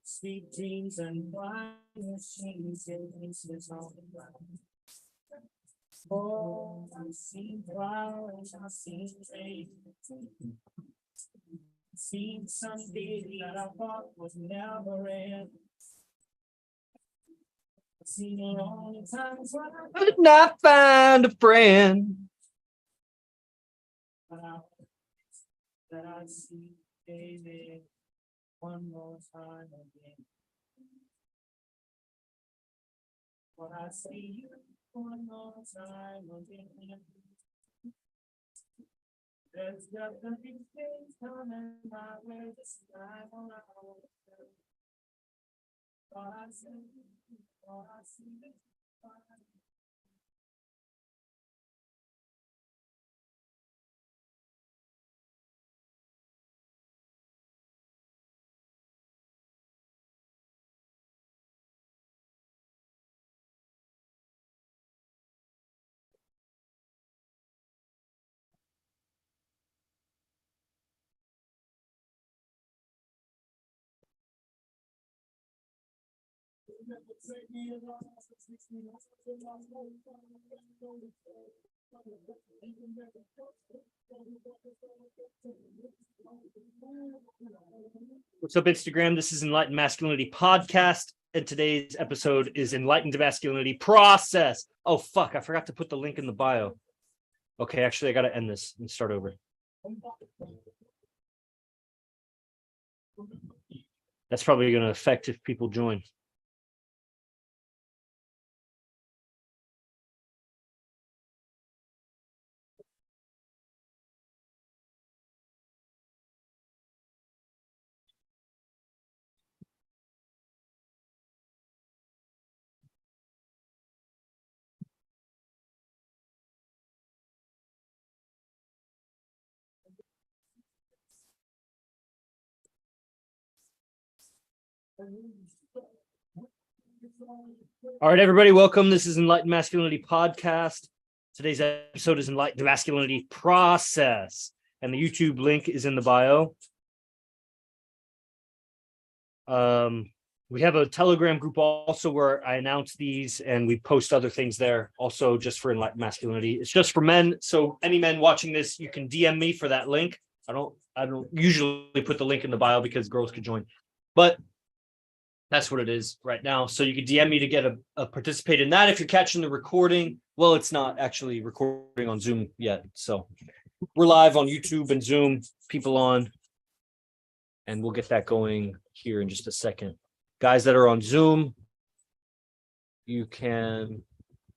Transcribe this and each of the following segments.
Sweet dreams and wine machines and pieces on the ground. Oh, I've seen flowers, I've seen rain. Seen something that I thought was never end. I've seen lonely times when I Could not find a friend. that I see David one more time again. But I see you one more time again. There's got the big things coming my way this time around. But I see this time. What's up, Instagram? This is Enlightened Masculinity Podcast, and today's episode is Enlightened Masculinity Process. Oh, fuck, I forgot to put the link in the bio. Okay, actually, I got to end this and start over. That's probably going to affect if people join. All right, everybody, welcome. This is Enlightened Masculinity Podcast. Today's episode is Enlightened Masculinity Process, and the YouTube link is in the bio. We have a Telegram group also where I announce these and we post other things there also just for Enlightened Masculinity. It's just for men. So any men watching this, you can DM me for that link. I don't usually put the link in the bio because girls could join, but that's what it is right now. So you can DM me to get a participate in that. If you're catching the recording, well, it's not actually recording on Zoom yet. So we're live on YouTube and Zoom, people on, and we'll get that going here in just a second. Guys that are on Zoom, you can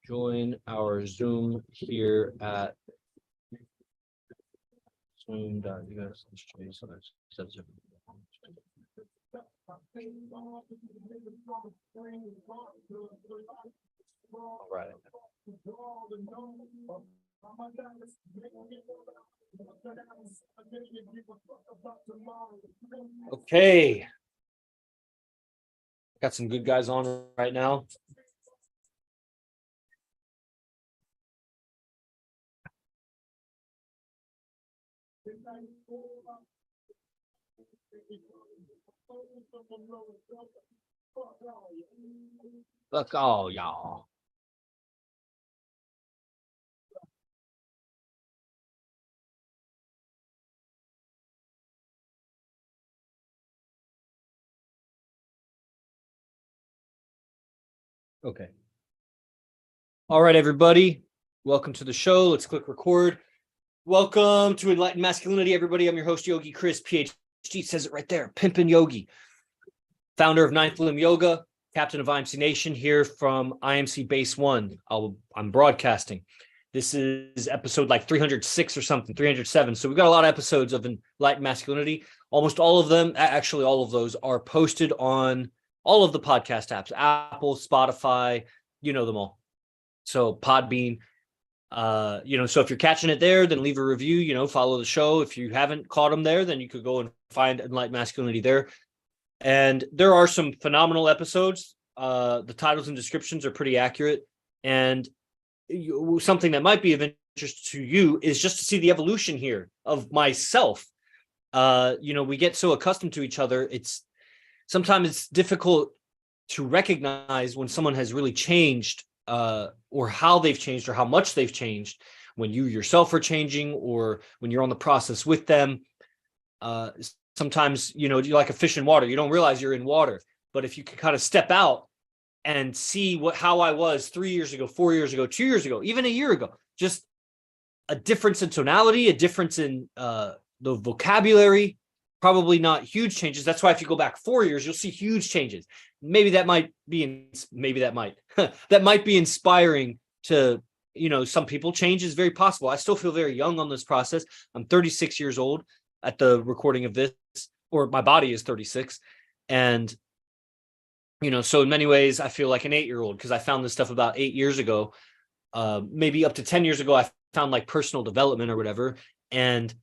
join our Zoom here at zoom.us. All right. Okay. Got some good guys on right now. Look, oh, y'all. Okay. All right, everybody. Welcome to the show. Let's click record. Welcome to Enlightened Masculinity, everybody. I'm your host, Yogi Chris, PhD. Says it right there. Pimpin' Yogi. Founder of Ninth Limb Yoga, captain of IMC Nation, here from IMC Base 1. I'm broadcasting. This is episode like 306 or something, 307. So we've got a lot of episodes of Enlightened Masculinity. Almost all of them, actually all of those, are posted on all of the podcast apps, Apple, Spotify, you know them all. So Podbean, so if you're catching it there, then leave a review, follow the show. If you haven't caught them there, then you could go and find Enlightened Masculinity there. And there are some phenomenal episodes. The titles and descriptions are pretty accurate. And something that might be of interest to you is just to see the evolution here of myself. we get so accustomed to each other. Sometimes it's difficult to recognize when someone has really changed, or how they've changed or how much they've changed, when you yourself are changing or when you're on the process with them. Sometimes, you're like a fish in water. You don't realize you're in water. But if you can kind of step out and see how I was 3 years ago, 4 years ago, 2 years ago, even a year ago, just a difference in tonality, a difference in the vocabulary, probably not huge changes. That's why if you go back 4 years, you'll see huge changes. That might be inspiring to, some people. Change is very possible. I still feel very young on this process. I'm 36 years old at the recording of this, or my body is 36. And, so in many ways, I feel like an 8-year-old because I found this stuff about 8 years ago. Maybe up to 10 years ago, I found like personal development or whatever. And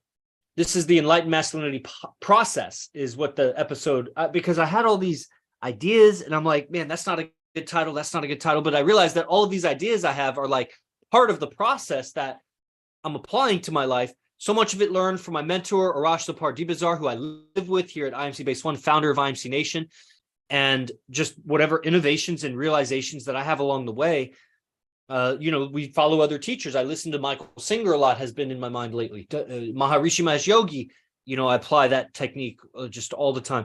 this is the Enlightened Masculinity process, is what the episode, because I had all these ideas and I'm like, man, that's not a good title. That's not a good title. But I realized that all of these ideas I have are like part of the process that I'm applying to my life. So much of it learned from my mentor, Arash Dibazar, who I live with here at IMC Base One, founder of IMC Nation, and just whatever innovations and realizations that I have along the way. We follow other teachers. I listen to Michael Singer a lot, has been in my mind lately. Maharishi Mahesh Yogi, I apply that technique just all the time.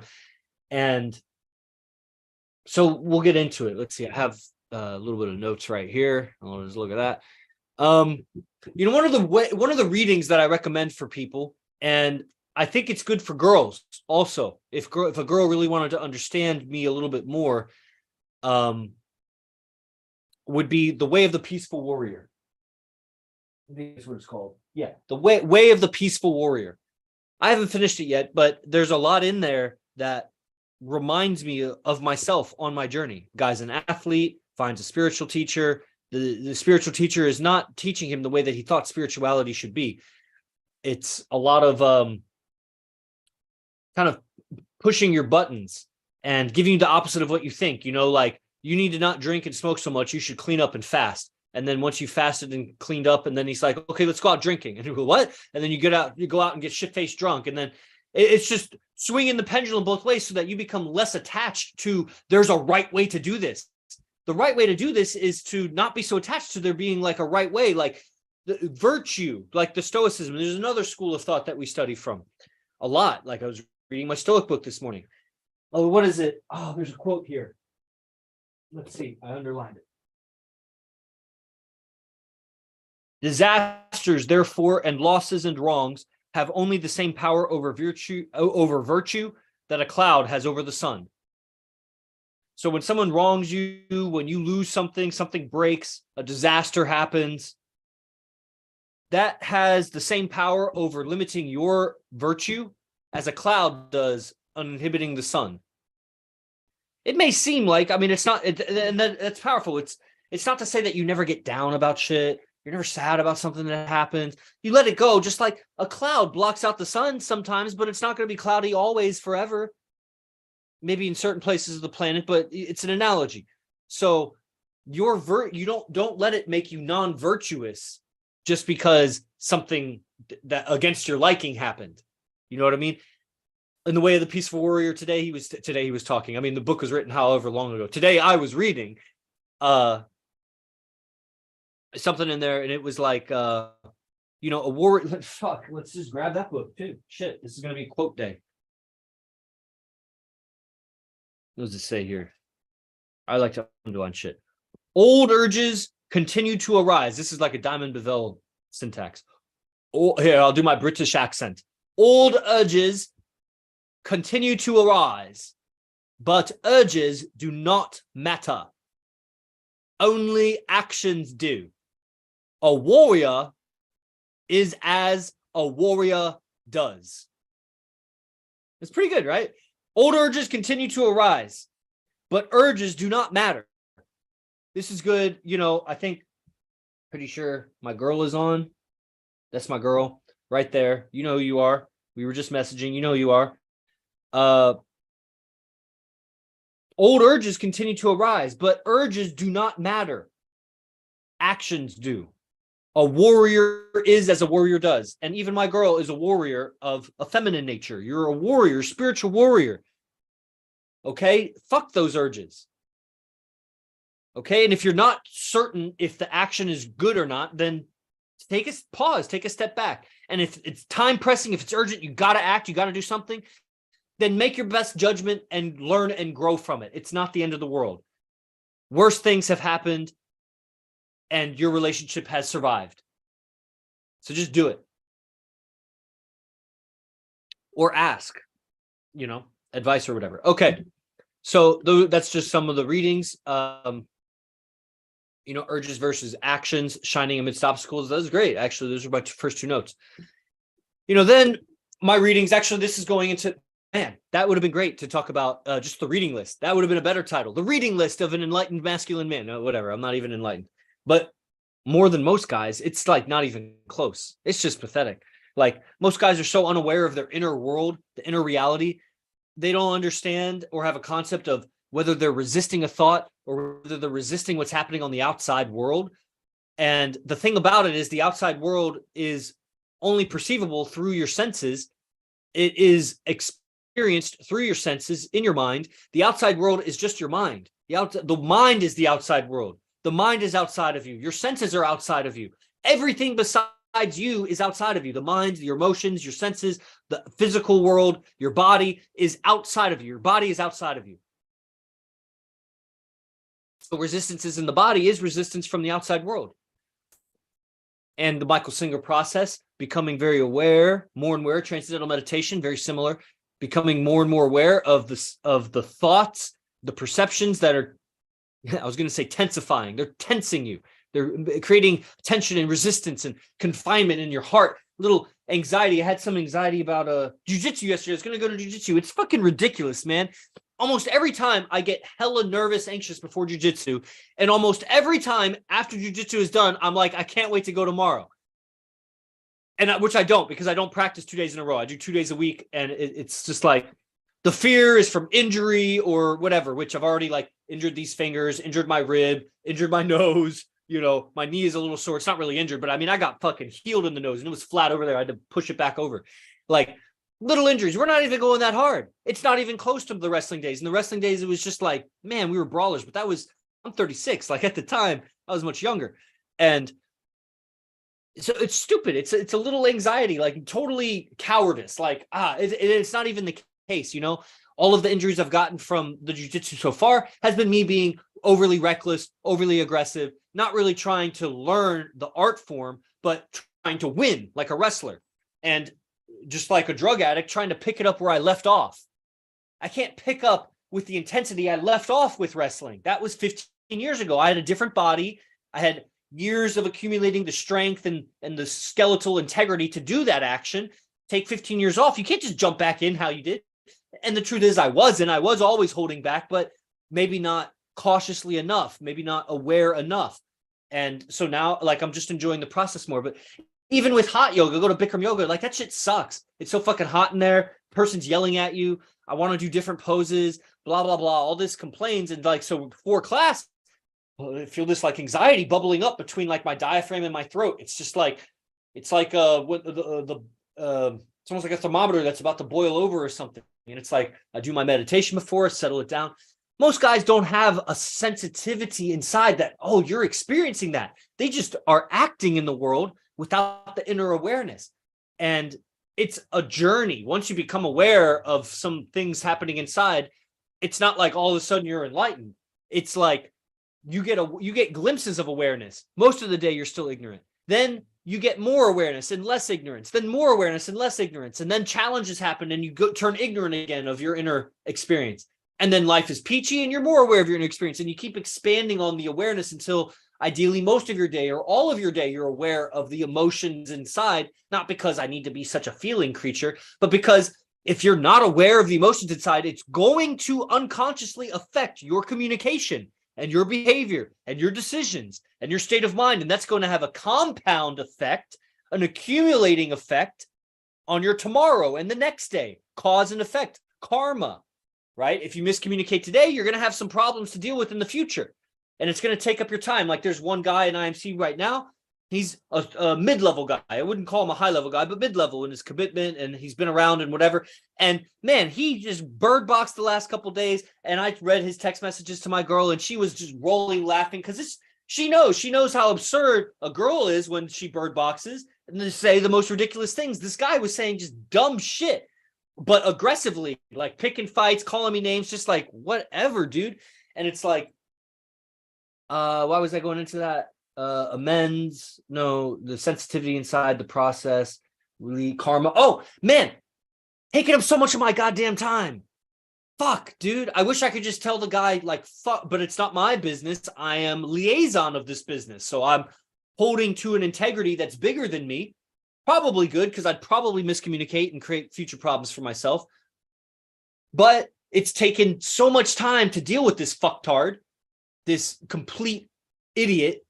And so we'll get into it. Let's see. I have a little bit of notes right here. I'll just look at that. One of the readings that I recommend for people, and I think it's good for girls also. If a girl really wanted to understand me a little bit more, would be The Way of the Peaceful Warrior. I think that's what it's called. Yeah, The Way of the Peaceful Warrior. I haven't finished it yet, but there's a lot in there that reminds me of myself on my journey. Guy's an athlete, finds a spiritual teacher. The spiritual teacher is not teaching him the way that he thought spirituality should be. It's a lot of kind of pushing your buttons and giving you the opposite of what you think. Like, you need to not drink and smoke so much. You should clean up and fast. And then once you fasted and cleaned up, and then he's like, okay, let's go out drinking. And you go, what? And then you go out and get shit-faced drunk. And then it's just swinging the pendulum both ways so that you become less attached to there's a right way to do this. The right way to do this is to not be so attached to there being like a right way, like the virtue, like the Stoicism. There's another school of thought that we study from a lot. Like, I was reading my Stoic book this morning. Oh, what is it? Oh, there's a quote here. Let's see. I underlined it. Disasters, therefore, and losses and wrongs have only the same power over virtue that a cloud has over the sun. So when someone wrongs you, when you lose something breaks, a disaster happens, that has the same power over limiting your virtue as a cloud does uninhibiting the sun. It may seem like, it's not, and that's powerful. It's not to say that you never get down about shit. You're never sad about something that happens. You let it go, just like a cloud blocks out the sun sometimes, but it's not going to be cloudy always forever. Maybe in certain places of the planet, but it's an analogy. So you don't let it make you non-virtuous just because something that against your liking happened. You know what I mean? In The Way of the Peaceful Warrior, today he was talking. The book was written however long ago. Today I was reading something in there, and it was like a warrior. Fuck, let's just grab that book too. Shit, this is gonna be quote day. What does it say here? I like to underline shit. Old urges continue to arise. This is like a Diamond Bavell syntax. Here, I'll do my British accent. Old urges continue to arise, but urges do not matter. Only actions do. A warrior is as a warrior does. It's pretty good, right? Old urges continue to arise, but urges do not matter. This is good. I think, pretty sure my girl is on. That's my girl right there. You know who you are. We were just messaging. You know who you are. Old urges continue to arise, but urges do not matter. Actions do. A warrior is as a warrior does. And even my girl is a warrior of a feminine nature. You're a warrior, spiritual warrior. Okay? Fuck those urges. Okay? And if you're not certain if the action is good or not, then take a pause, take a step back. And if it's time pressing, if it's urgent, you got to act, you got to do something, then make your best judgment and learn and grow from it. It's not the end of the world. Worse things have happened and your relationship has survived. So just do it. Or ask, advice or whatever. Okay. So that's just some of the readings. Urges versus actions, shining amidst obstacles. That was great. Actually, those are my first two notes. Then my readings, actually, this is going into, man, that would have been great to talk about just the reading list. That would have been a better title. The reading list of an enlightened masculine man. No, whatever. I'm not even enlightened. But more than most guys, it's like not even close. It's just pathetic. Like most guys are so unaware of their inner world, the inner reality. They don't understand or have a concept of whether they're resisting a thought or whether they're resisting what's happening on the outside world. And the thing about it is the outside world is only perceivable through your senses. It is experienced through your senses in your mind. The outside world is just your mind. The mind is the outside world. The mind is outside of you. Your senses are outside of you. Everything besides you is outside of you. The mind, your emotions, your senses, the physical world, your body is outside of you. Your body is outside of you. So resistance is in the body is resistance from the outside world. And the Michael Singer process, becoming very aware, more and aware, transcendental meditation, very similar, becoming more and more aware of the thoughts, the perceptions that are, I was going to say tensifying. They're tensing you. They're creating tension and resistance and confinement in your heart. Little anxiety. I had some anxiety about jiu-jitsu yesterday. I was going to go to jiu-jitsu. It's fucking ridiculous, man. Almost every time I get hella nervous, anxious before jiu-jitsu. And almost every time after jiu-jitsu is done, I'm like, I can't wait to go tomorrow. And which I don't, because I don't practice 2 days in a row. I do 2 days a week. And it's just like, the fear is from injury or whatever, which I've already like injured these fingers, injured my rib, injured my nose. My knee is a little sore. It's not really injured, but I mean, I got fucking healed in the nose and it was flat over there. I had to push it back over. Like little injuries. We're not even going that hard. It's not even close to the wrestling days. In the wrestling days, it was just like, man, we were brawlers, but I'm 36. Like at the time, I was much younger. And so it's stupid. It's a little anxiety, like totally cowardice. Like, it's not even the case, all of the injuries I've gotten from the jiu-jitsu so far has been me being overly reckless, overly aggressive, not really trying to learn the art form, but trying to win like a wrestler. And just like a drug addict, trying to pick it up where I left off. I can't pick up with the intensity I left off with wrestling. That was 15 years ago. I had a different body. I had years of accumulating the strength and the skeletal integrity to do that action. Take 15 years off. You can't just jump back in how you did. And the truth is I was always holding back, but maybe not cautiously enough, maybe not aware enough. And so now like I'm just enjoying the process more. But even with hot yoga, go to Bikram yoga, like that shit sucks. It's so fucking hot in there. Person's yelling at you. I want to do different poses, blah, blah, blah. All this complains. And like, so before class, I feel this like anxiety bubbling up between like my diaphragm and my throat. It's just like, it's like it's almost like a thermometer that's about to boil over or something. And it's like, I do my meditation before, settle it down. Most guys don't have a sensitivity inside that, oh, you're experiencing that. They just are acting in the world without the inner awareness. And it's a journey. Once you become aware of some things happening inside, it's not like all of a sudden you're enlightened. It's like you get glimpses of awareness. Most of the day, you're still ignorant. Then you get more awareness and less ignorance, then more awareness and less ignorance. And then challenges happen and you turn ignorant again of your inner experience. And then life is peachy and you're more aware of your inner experience. And you keep expanding on the awareness until ideally most of your day or all of your day, you're aware of the emotions inside, not because I need to be such a feeling creature, but because if you're not aware of the emotions inside, it's going to unconsciously affect your communication and your behavior and your decisions and your state of mind. And that's going to have a compound effect, an accumulating effect on your tomorrow and the next day, cause and effect, karma, right? If you miscommunicate today, you're going to have some problems to deal with in the future. And it's going to take up your time. Like there's one guy in IMC right now. He's a mid-level guy. I wouldn't call him a high-level guy, but mid-level in his commitment, and he's been around and whatever. And man, he just bird boxed the last couple days. And I read his text messages to my girl, and she was just rolling laughing because she knows how absurd a girl is when she bird boxes and they say the most ridiculous things. This guy was saying just dumb shit, but aggressively, like picking fights, calling me names, just like whatever, dude. And it's like, why was I going into that? Amends, no, the sensitivity inside the process, really karma. Oh man, taking up so much of my goddamn time. Fuck, dude. I wish I could just tell the guy like fuck, but it's not my business. I am liaison of this business, so I'm holding to an integrity that's bigger than me. Probably good because I'd probably miscommunicate and create future problems for myself. But it's taken so much time to deal with this fucktard, this complete idiot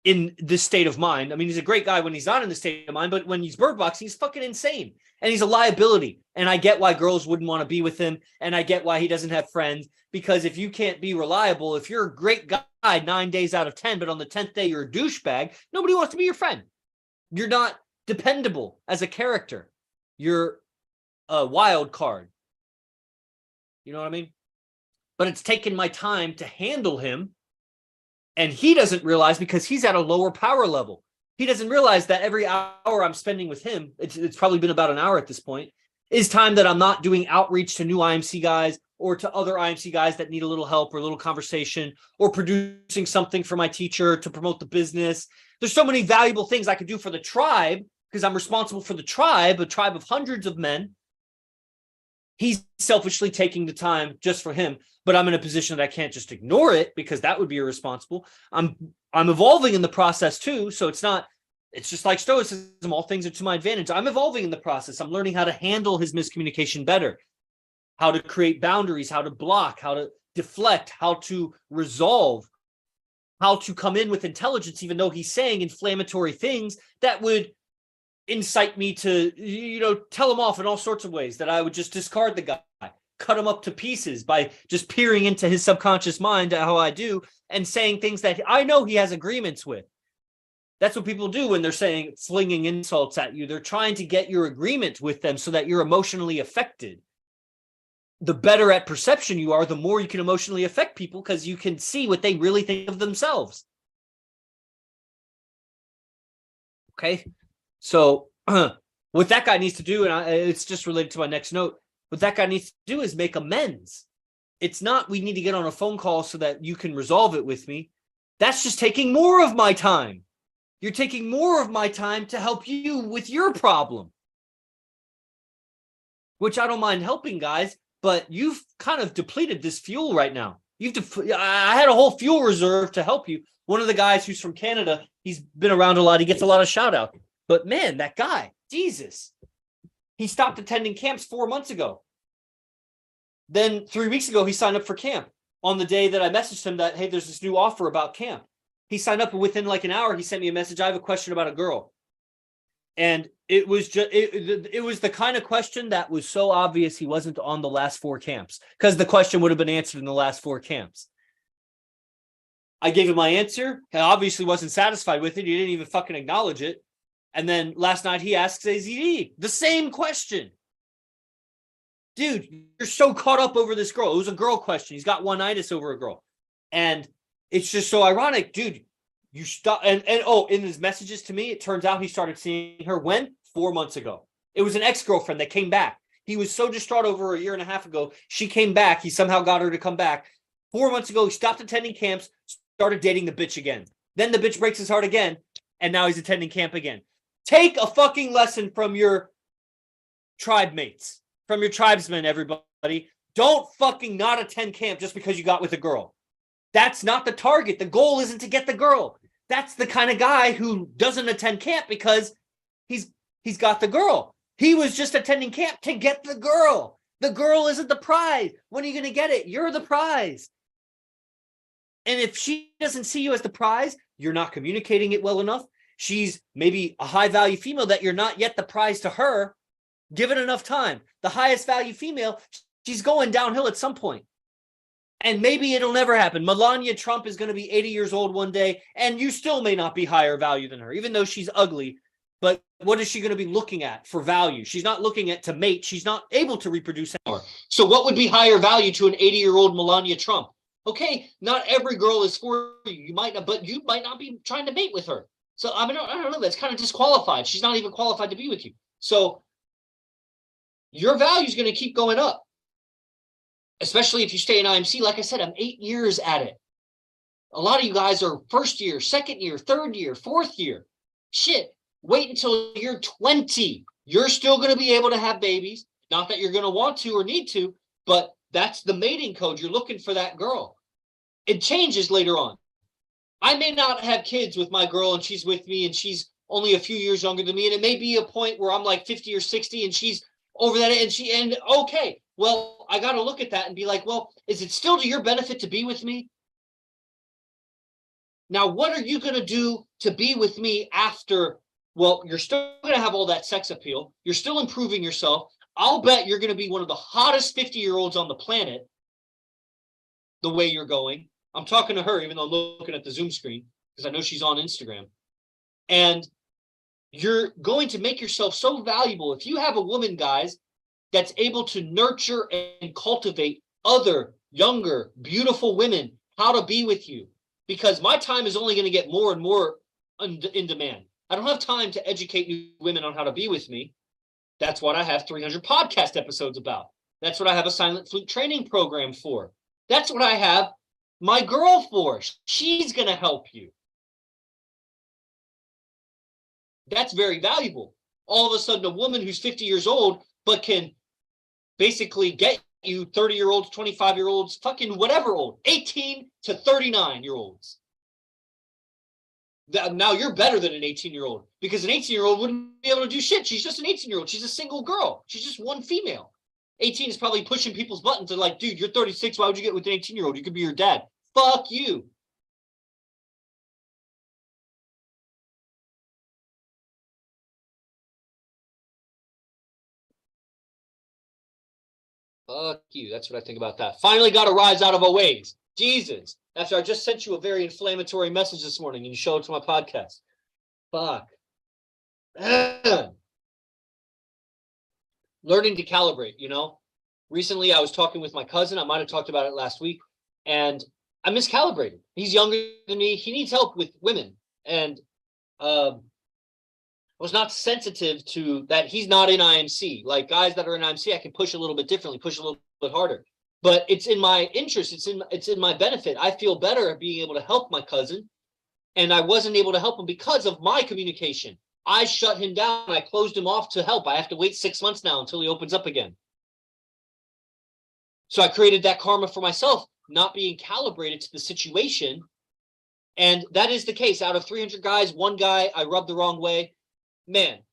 in this state of mind. I mean, he's a great guy when he's not in the state of mind, but when he's bird boxing, he's fucking insane. And he's a liability. And I get why girls wouldn't want to be with him. And I get why he doesn't have friends. Because if you can't be reliable, if you're a great guy 9 days out of 10, but on the 10th day you're a douchebag, nobody wants to be your friend. You're not dependable as a character. You're a wild card. You know what I mean? But it's taken my time to handle him. And he doesn't realize because he's at a lower power level. He doesn't realize that every hour I'm spending with him, it's probably been about an hour at this point, is time that I'm not doing outreach to new IMC guys or to other IMC guys that need a little help or a little conversation or producing something for my teacher to promote the business. There's so many valuable things I could do for the tribe because I'm responsible for the tribe, a tribe of hundreds of men. He's selfishly taking the time just for him, but I'm in a position that I can't just ignore it because that would be irresponsible. I'm evolving in the process too. So it's just like stoicism. All things are to my advantage. I'm evolving in the process. I'm learning how to handle his miscommunication better, how to create boundaries, how to block, how to deflect, how to resolve, how to come in with intelligence, even though he's saying inflammatory things that would incite me to, tell him off in all sorts of ways, that I would just discard the guy, cut him up to pieces by just peering into his subconscious mind, how I do, and saying things that I know he has agreements with. That's what people do when they're flinging insults at you. They're trying to get your agreement with them so that you're emotionally affected. The better at perception you are, the more you can emotionally affect people because you can see what they really think of themselves. Okay? So what that guy needs to do, and it's just related to my next note, what that guy needs to do is make amends. It's not we need to get on a phone call so that you can resolve it with me. That's just taking more of my time. You're taking more of my time to help you with your problem, which I don't mind helping, guys, but you've kind of depleted this fuel right now. I had a whole fuel reserve to help you. One of the guys who's from Canada, he's been around a lot. He gets a lot of shout out. But man, that guy, Jesus, he stopped attending camps 4 months ago. Then 3 weeks ago, he signed up for camp. On the day that I messaged him that, hey, there's this new offer about camp. He signed up, and within like an hour, he sent me a message. I have a question about a girl. And it was just, it was the kind of question that was so obvious he wasn't on the last 4 camps because the question would have been answered in the last 4 camps. I gave him my answer. I obviously wasn't satisfied with it. He didn't even fucking acknowledge it. And then last night he asks AZD the same question. Dude, you're so caught up over this girl. It was a girl question. He's got one-itis over a girl. And it's just so ironic, dude. You stop and in his messages to me, it turns out he started seeing her when? 4 months ago. It was an ex-girlfriend that came back. He was so distraught over a year and a half ago. She came back. He somehow got her to come back. 4 months ago, he stopped attending camps, started dating the bitch again. Then the bitch breaks his heart again, and now he's attending camp again. Take a fucking lesson from your tribe mates, from your tribesmen, everybody. Don't fucking not attend camp just because you got with a girl. That's not the target. The goal isn't to get the girl. That's the kind of guy who doesn't attend camp because he's got the girl. He was just attending camp to get the girl. The girl isn't the prize. When are you going to get it? You're the prize. And if she doesn't see you as the prize, you're not communicating it well enough. She's maybe a high value female that you're not yet the prize to her. Give it enough time. The highest value female, she's going downhill at some point. And maybe it'll never happen. Melania Trump is going to be 80 years old one day, and you still may not be higher value than her, even though she's ugly. But what is she going to be looking at for value? She's not looking at to mate. She's not able to reproduce anymore. So what would be higher value to an 80-year-old Melania Trump? Okay, not every girl is for you. You might not, but you might not be trying to mate with her. So I mean, I don't know. That's kind of disqualified. She's not even qualified to be with you. So your value is going to keep going up, especially if you stay in IMC. Like I said, I'm 8 years at it. A lot of you guys are first year, second year, third year, fourth year. Shit, wait until you're 20. You're still going to be able to have babies. Not that you're going to want to or need to, but that's the mating code. You're looking for that girl. It changes later on. I may not have kids with my girl and she's with me and she's only a few years younger than me. And it may be a point where I'm like 50 or 60 and she's over that and okay. Well, I got to look at that and be like, well, is it still to your benefit to be with me? Now, what are you going to do to be with me after? Well, you're still going to have all that sex appeal. You're still improving yourself. I'll bet you're going to be one of the hottest 50-year-olds on the planet the way you're going. I'm talking to her, even though I'm looking at the Zoom screen, because I know she's on Instagram. And you're going to make yourself so valuable. If you have a woman, guys, that's able to nurture and cultivate other younger, beautiful women, how to be with you. Because my time is only going to get more and more in demand. I don't have time to educate new women on how to be with me. That's what I have 300 podcast episodes about. That's what I have a silent flute training program for. That's what I have my girl for. She's going to help you. That's very valuable. All of a sudden, a woman who's 50 years old, but can basically get you 30-year-olds, 25-year-olds, fucking whatever old, 18 to 39-year-olds. Now you're better than an 18-year-old because an 18-year-old wouldn't be able to do shit. She's just an 18-year-old. She's a single girl. She's just one female. 18 is probably pushing people's buttons and like, dude, you're 36. Why would you get with an 18-year-old? You could be your dad. Fuck you. Fuck you. That's what I think about that. Finally got a rise out of a ways. Jesus. After I just sent you a very inflammatory message this morning and you showed it to my podcast. Fuck. Learning to calibrate, you know? Recently, I was talking with my cousin. I might have talked about it last week. And I miscalibrated. He's younger than me. He needs help with women. And was not sensitive to that. He's not in IMC. Like guys that are in IMC, I can push a little bit differently, push a little bit harder. But it's in my interest. It's in my benefit. I feel better at being able to help my cousin. And I wasn't able to help him because of my communication. I shut him down. I closed him off to help. I have to wait 6 months now until he opens up again. So I created that karma for myself, not being calibrated to the situation. And that is the case. Out of 300 guys, one guy I rubbed the wrong way. Man,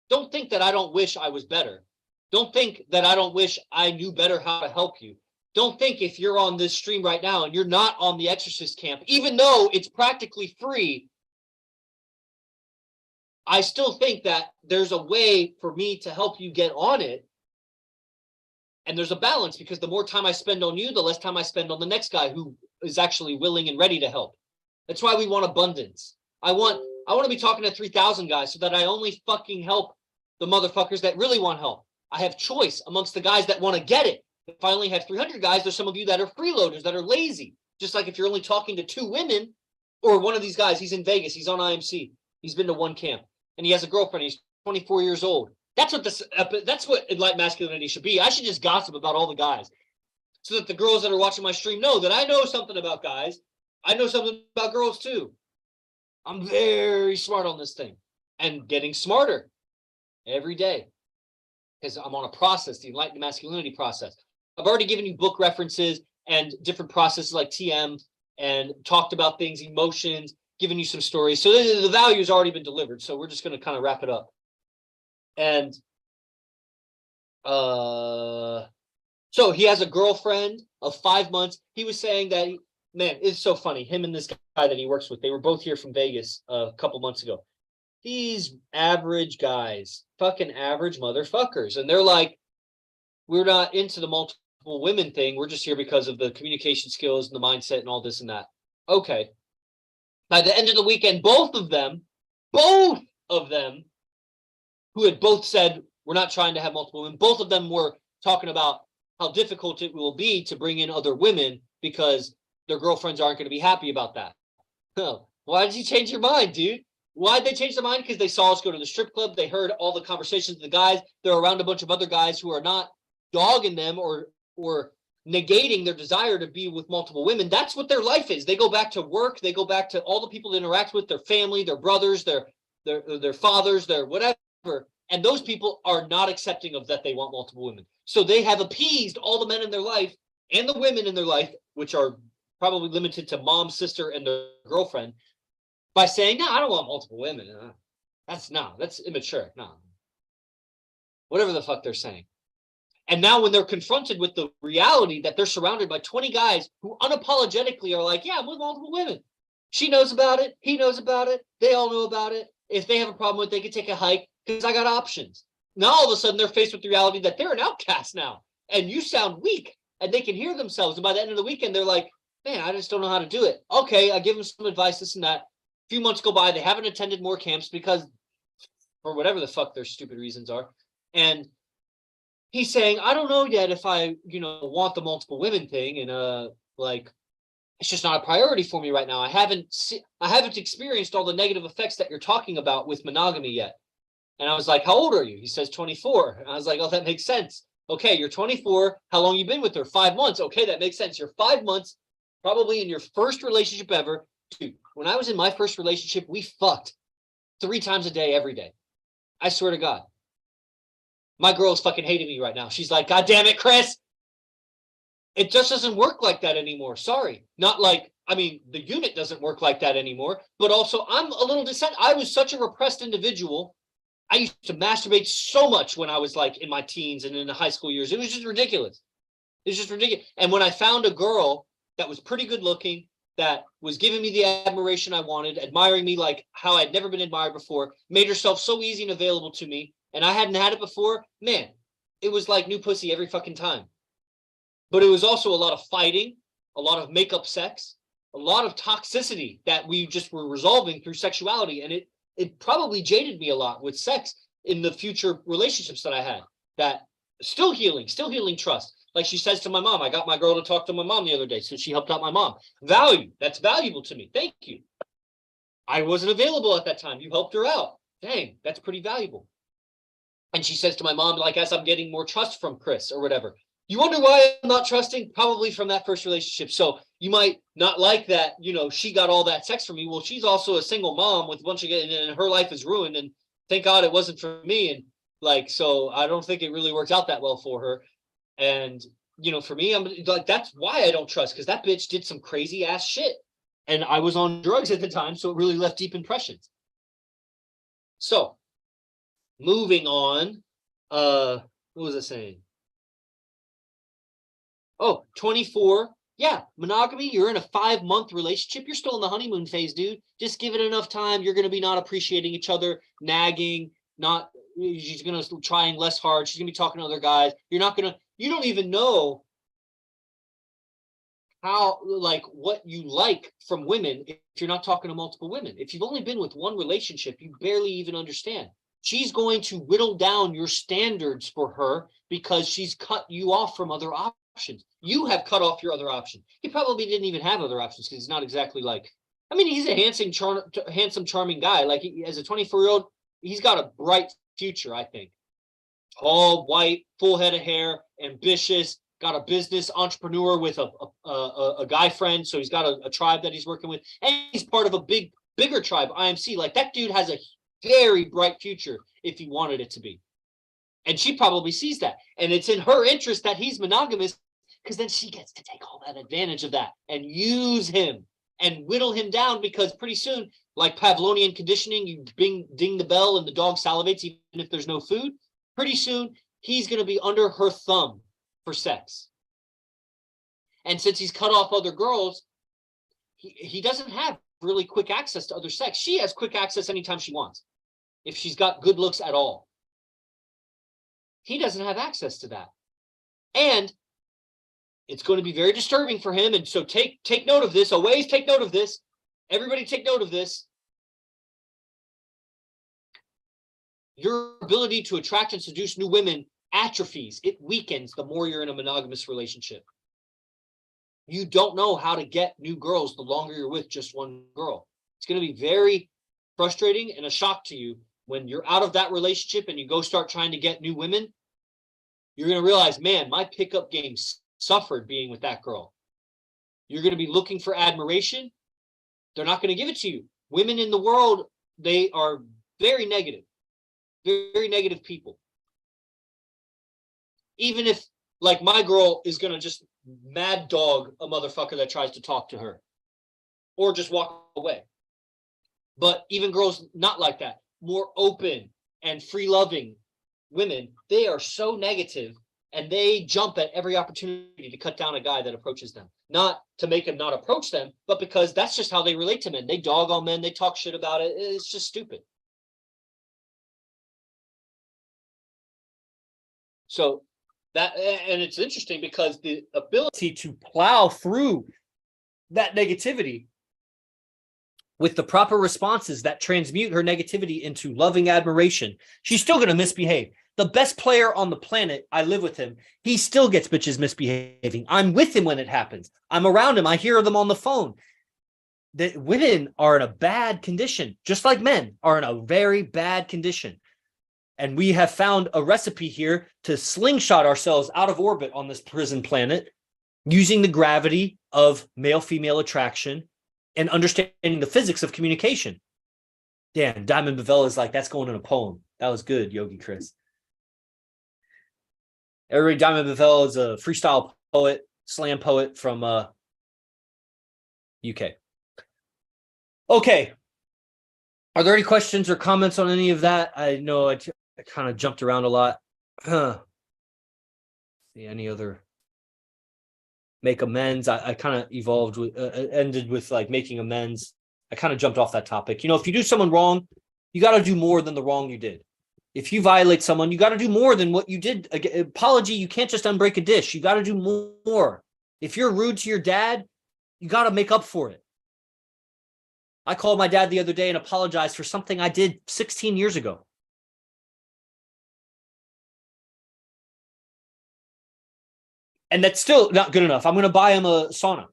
don't think that I don't wish I was better. Don't think that I don't wish I knew better how to help you. Don't think if you're on this stream right now and you're not on the exorcist camp, even though it's practically free, I still think that there's a way for me to help you get on it. And there's a balance because the more time I spend on you, the less time I spend on the next guy who is actually willing and ready to help. That's why we want abundance. I want to be talking to 3,000 guys so that I only fucking help the motherfuckers that really want help. I have choice amongst the guys that want to get it. If I only have 300 guys, there's some of you that are freeloaders, that are lazy. Just like if you're only talking to 2 women or one of these guys, he's in Vegas, he's on IMC, he's been to one camp, and he has a girlfriend, he's 24 years old. That's what Enlightened Masculinity should be. I should just gossip about all the guys so that the girls that are watching my stream know that I know something about guys. I know something about girls too. I'm very smart on this thing and getting smarter every day because I'm on a process, the Enlightened Masculinity process. I've already given you book references and different processes like TM and talked about things, emotions, given you some stories. So the value has already been delivered. So we're just going to kind of wrap it up. And so he has a girlfriend of 5 months. He was saying that, man, it's so funny. Him and this guy that he works with, they were both here from Vegas a couple months ago. These average guys, fucking average motherfuckers. And they're like, we're not into the multiple multiple women thing. We're just here because of the communication skills and the mindset and all this and that. Okay. By the end of the weekend, both of them, who had both said, we're not trying to have multiple women, both of them were talking about how difficult it will be to bring in other women because their girlfriends aren't going to be happy about that. Why did you change your mind, dude? Why did they change their mind? Because they saw us go to the strip club. They heard all the conversations with the guys. They're around a bunch of other guys who are not dogging them or negating their desire to be with multiple women. That's what their life is. They go back to work. They go back to all the people they interact with, their family, their brothers, their fathers, their whatever. And those people are not accepting of that they want multiple women. So they have appeased all the men in their life and the women in their life, which are probably limited to mom, sister, and their girlfriend, by saying, no, I don't want multiple women. That's immature. No. Whatever the fuck they're saying. And now when they're confronted with the reality that they're surrounded by 20 guys who unapologetically are like, yeah, I'm with multiple women. She knows about it. He knows about it. They all know about it. If they have a problem with it, they can take a hike because I got options. Now all of a sudden they're faced with the reality that they're an outcast now. And you sound weak. And they can hear themselves. And by the end of the weekend, they're like, man, I just don't know how to do it. Okay, I give them some advice, this and that. A few months go by, they haven't attended more camps because, for whatever the fuck their stupid reasons are. And he's saying, I don't know yet if I, want the multiple women thing. And it's just not a priority for me right now. I haven't experienced all the negative effects that you're talking about with monogamy yet. And I was like, how old are you? He says 24. And I was like, oh, that makes sense. Okay, you're 24. How long you been with her? 5 months. Okay, that makes sense. You're 5 months, probably in your first relationship ever. Dude, when I was in my first relationship, we fucked 3 times a day, every day. I swear to God. My girl's fucking hating me right now. She's like, God damn it, Chris. It just doesn't work like that anymore. Sorry. Not like, the unit doesn't work like that anymore, but also I'm a little dissent. I was such a repressed individual. I used to masturbate so much when I was like in my teens and in the high school years. It was just ridiculous. It's just ridiculous. And when I found a girl that was pretty good looking, that was giving me the admiration I wanted, admiring me like how I'd never been admired before, made herself so easy and available to me, and I hadn't had it before, man, it was like new pussy every fucking time. But it was also a lot of fighting, a lot of makeup sex, a lot of toxicity that we just were resolving through sexuality. And it probably jaded me a lot with sex in the future relationships that I had. That still healing trust. Like she says to my mom, I got my girl to talk to my mom the other day, so she helped out my mom. Value, that's valuable to me. Thank you. I wasn't available at that time. You helped her out. Dang, that's pretty valuable. And she says to my mom, like, as I'm getting more trust from Chris or whatever. You wonder why I'm not trusting? Probably from that first relationship. So you might not like that, she got all that sex from me. Well, she's also a single mom with a bunch of, and her life is ruined. And thank God it wasn't for me. And so I don't think it really worked out that well for her. And, for me, I'm like, that's why I don't trust, because that bitch did some crazy ass shit. And I was on drugs at the time. So it really left deep impressions. So moving on, what was I saying? Oh, 24. Yeah, monogamy. You're in a 5-month relationship. You're still in the honeymoon phase, dude. Just give it enough time. You're going to be not appreciating each other, nagging, she's going to trying less hard. She's going to be talking to other guys. You don't even know how, what you like from women if you're not talking to multiple women. If you've only been with one relationship, you barely even understand. She's going to whittle down your standards for her because she's cut you off from other options. You have cut off your other options. He probably didn't even have other options because he's not exactly he's a handsome, charming guy. As a 24-year-old, he's got a bright future, I think. Tall, white, full head of hair, ambitious, got a business, entrepreneur with a guy friend. So he's got a tribe that he's working with. And he's part of a bigger tribe, IMC. That dude has a very bright future if he wanted it to be. And she probably sees that. And it's in her interest that he's monogamous, because then she gets to take all that advantage of that and use him and whittle him down, because pretty soon, like Pavlovian conditioning, you ding the bell and the dog salivates even if there's no food. Pretty soon, he's going to be under her thumb for sex. And since he's cut off other girls, he doesn't have really quick access to other sex. She has quick access anytime she wants, if she's got good looks at all. He doesn't have access to that. And It's going to be very disturbing for him. And so take note of this. Always take note of this. Everybody take note of this. Your ability to attract and seduce new women atrophies. It weakens the more you're in a monogamous relationship. You don't know how to get new girls the longer you're with just one girl. It's going to be very frustrating and a shock to you when you're out of that relationship and you go start trying to get new women. You're going to realize, man, my pickup game suffered being with that girl. You're going to be looking for admiration. They're not going to give it to you. Women in the world, they are very negative people. Even if, like, my girl is going to just mad dog a motherfucker that tries to talk to her or just walk away. But even girls not like that, more open and free-loving women, they are so negative and they jump at every opportunity to cut down a guy that approaches them. Not to make him not approach them, but because that's just how they relate to men. They dog on men. They talk shit about it. It's just stupid. So that, and it's interesting because the ability to plow through that negativity with the proper responses that transmute her negativity into loving admiration, she's still going to misbehave. The best player on the planet, I live with him, he still gets bitches misbehaving. I'm with him when it happens. I'm around him. I hear them on the phone. The women are in a bad condition, just like men are in a very bad condition. And we have found a recipe here to slingshot ourselves out of orbit on this prison planet using the gravity of male-female attraction and understanding the physics of communication. Damn, Diamond Bavella is like, that's going in a poem. That was good, Yogi Chris. Everybody, Diamond Bavella is a freestyle poet, slam poet from UK. Okay. Are there any questions or comments on any of that? I know I kind of jumped around a lot. See any other? Make amends. I kind of evolved with, ended with like making amends. I kind of jumped off that topic. You know, if you do someone wrong, you got to do more than the wrong you did. If you violate someone, you got to do more than what you did. Apology, you can't just unbreak a dish. You got to do more. If you're rude to your dad, you got to make up for it. I called my dad the other day and apologized for something I did 16 years ago. And that's still not good enough. I'm going to buy him a sauna. I'm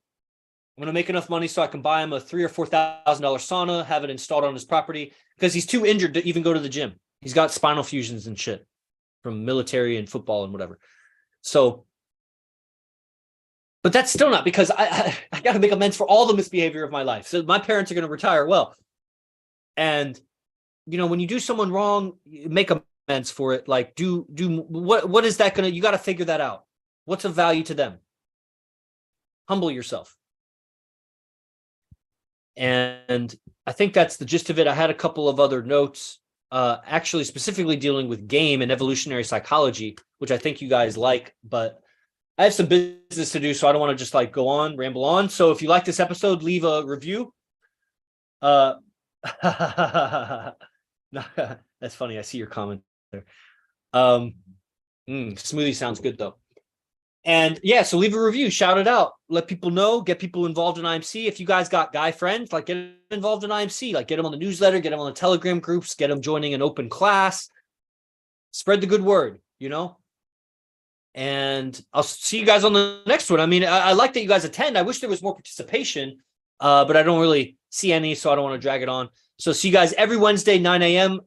going to make enough money so I can buy him a $3,000 or $4,000 sauna, have it installed on his property, because he's too injured to even go to the gym. He's got spinal fusions and shit from military and football and whatever. So, but that's still not, because I got to make amends for all the misbehavior of my life. So my parents are going to retire well. And, you know, when you do someone wrong, make amends for it. Like, do what is that going to, you got to figure that out. What's of value to them? Humble yourself. And I think that's the gist of it. I had a couple of other notes, actually specifically dealing with game and evolutionary psychology, which I think you guys like, but I have some business to do, so I don't want to just like ramble on. So if you like this episode, leave a review. That's funny. I see your comment there. Smoothie sounds good though. And yeah, so leave a review, shout it out, let people know, get people involved in IMC. If you guys got guy friends, like, get involved in IMC, like, get them on the newsletter, get them on the Telegram groups, get them joining an open class, spread the good word, you know? And I'll see you guys on the next one. I mean, I like that you guys attend. I wish there was more participation, but I don't really see any, so I don't want to drag it on. So see you guys every Wednesday, 9 a.m.